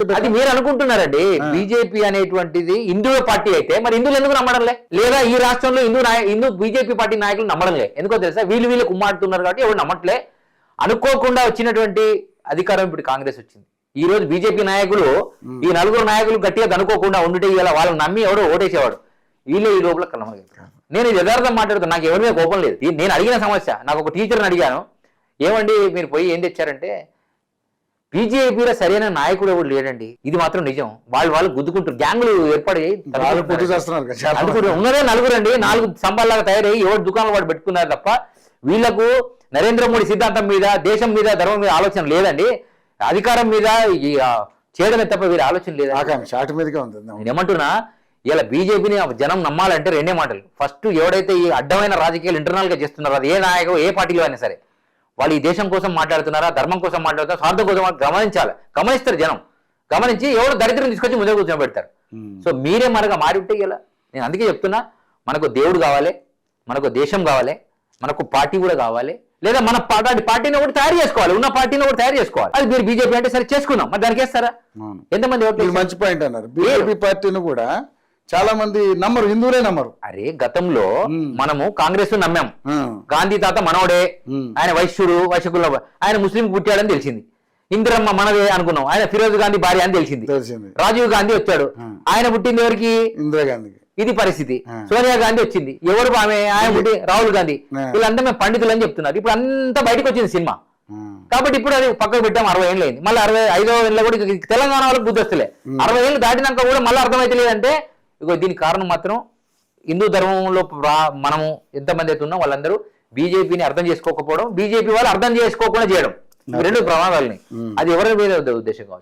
అది మీరు అనుకుంటున్నారండి. బీజేపీ అనేటువంటిది హిందువుల పార్టీ అయితే మరి హిందువులు ఎందుకు నమ్మడంలే? లేదా ఈ రాష్ట్రంలో హిందూ బీజేపీ పార్టీ నాయకులు నమ్మడంలే? ఎందుకో తెలుసా? వీళ్ళు కుమ్మాడుతున్నారు కాబట్టి ఎవరు నమ్మట్లే. అనుకోకుండా వచ్చినటువంటి అధికారం ఇప్పుడు కాంగ్రెస్ వచ్చింది. ఈ రోజు బీజేపీ నాయకులు ఈ నలుగురు నాయకులు గట్టిగా కనుక్కోకుండా ఉండుంటే ఇలా వాళ్ళని నమ్మి ఎవడో ఓటేసేవాడు. వీళ్ళే ఈ లోపల కలమగలుగుతారు. నేను యథార్థం మాట్లాడుతాను. నాకు ఎవరి మీద కోపం లేదు. నేను అడిగిన సమస్య, నాకు ఒక టీచర్ని అడిగాను, ఏమండి మీరు పోయి ఏం తెచ్చారంటే బీజేపీలో సరైన నాయకుడు ఎవరు లేడండి. ఇది మాత్రం నిజం. వాళ్ళు గుద్దుకుంటారు, గ్యాంగులు ఏర్పడి ఉన్నదే నలుగురండి. 4 స్తంభాల్లాగా తయారయ్యి ఎవరు దుకాణాలు వాడు పెట్టుకున్నారు తప్ప వీళ్లకు నరేంద్ర మోడీ సిద్ధాంతం మీద, దేశం మీద, ధర్మం మీద ఆలోచన లేదండి. అధికారం మీద చేయడమే తప్ప వీరి ఆలోచన లేదా? నేను ఏమంటున్నా, ఇలా బీజేపీని జనం నమ్మాలంటే రెండే మాటలు. ఫస్ట్ ఎవడైతే ఈ అడ్డమైన రాజకీయాలు ఇంటర్నల్ గా చేస్తున్నారో, అది ఏ నాయకుడు ఏ పార్టీలో అయినా సరే, వాళ్ళు ఈ దేశం కోసం మాట్లాడుతున్నారా, ధర్మం కోసం మాట్లాడుతున్నారా, స్వార్థం కోసం గమనించాలి. గమనిస్తారు జనం. గమనించి ఎవరు దరిద్రం తీసుకొచ్చి ముందు కూర్చొని పెడతారు. సో మీరే మారి ఉంటే ఇలా నేను అందుకే చెప్తున్నా, మనకు దేవుడు కావాలి, మనకు దేశం కావాలి, మనకు పార్టీ కూడా కావాలి. లేదా మన పార్టీని ఒకటి తయారు చేసుకోవాలి, ఉన్న పార్టీని ఒకటి తయారు చేసుకోవాలి. అది మీరు బీజేపీ అంటే సరే చేసుకుందాం, మరి దానికి వేస్తారా? ఎంతమంది ఓట్లు? మంచి పాయింట్ అన్నారు. బీజేపీ పార్టీని కూడా చాలా మంది నమ్మరు, హిందువులే నమ్మరు. అరే గతంలో మనము కాంగ్రెస్ నమ్మాం. గాంధీ తాత మనోడే, ఆయన వైశ్యకుల, ఆయన ముస్లిం పుట్టాడని తెలిసింది. ఇందిరమ్మ మనదే అనుకున్నాం, ఆయన ఫిరోజ్ గాంధీ భార్య అని తెలిసింది. రాజీవ్ గాంధీ వచ్చాడు, ఆయన పుట్టింది ఎవరికి? ఇందిరాగాంధీ. ఇది పరిస్థితి. సోనియా గాంధీ వచ్చింది, ఎవరు ఆయన పుట్టి? రాహుల్ గాంధీ. వీళ్ళంతా మేము పండితులు అని చెప్తున్నారు. ఇప్పుడు అంతా బయటకు వచ్చింది సినిమా. కాబట్టి ఇప్పుడు అది పక్కకు పెట్టాం. 60 ఏళ్ళు అయింది. మళ్ళీ 65వ ఏళ్ళలో కూడా తెలంగాణ వాళ్ళకి బుద్ధి వస్తలే. 60 ఏళ్ళు దాటినాక కూడా మళ్ళీ అర్థమైతే లేదంటే ఇగో దీనికి కారణం మాత్రం హిందూ ధర్మంలో మనము ఎంతమంది అయితే ఉన్నాం వాళ్ళందరూ బీజేపీని అర్థం చేసుకోకపోవడం, బీజేపీ వాళ్ళు అర్థం చేసుకోకుండా చేయడం, 2 ప్రమాదాలని. అది ఎవరి మీద ఉద్దేశం కావచ్చు.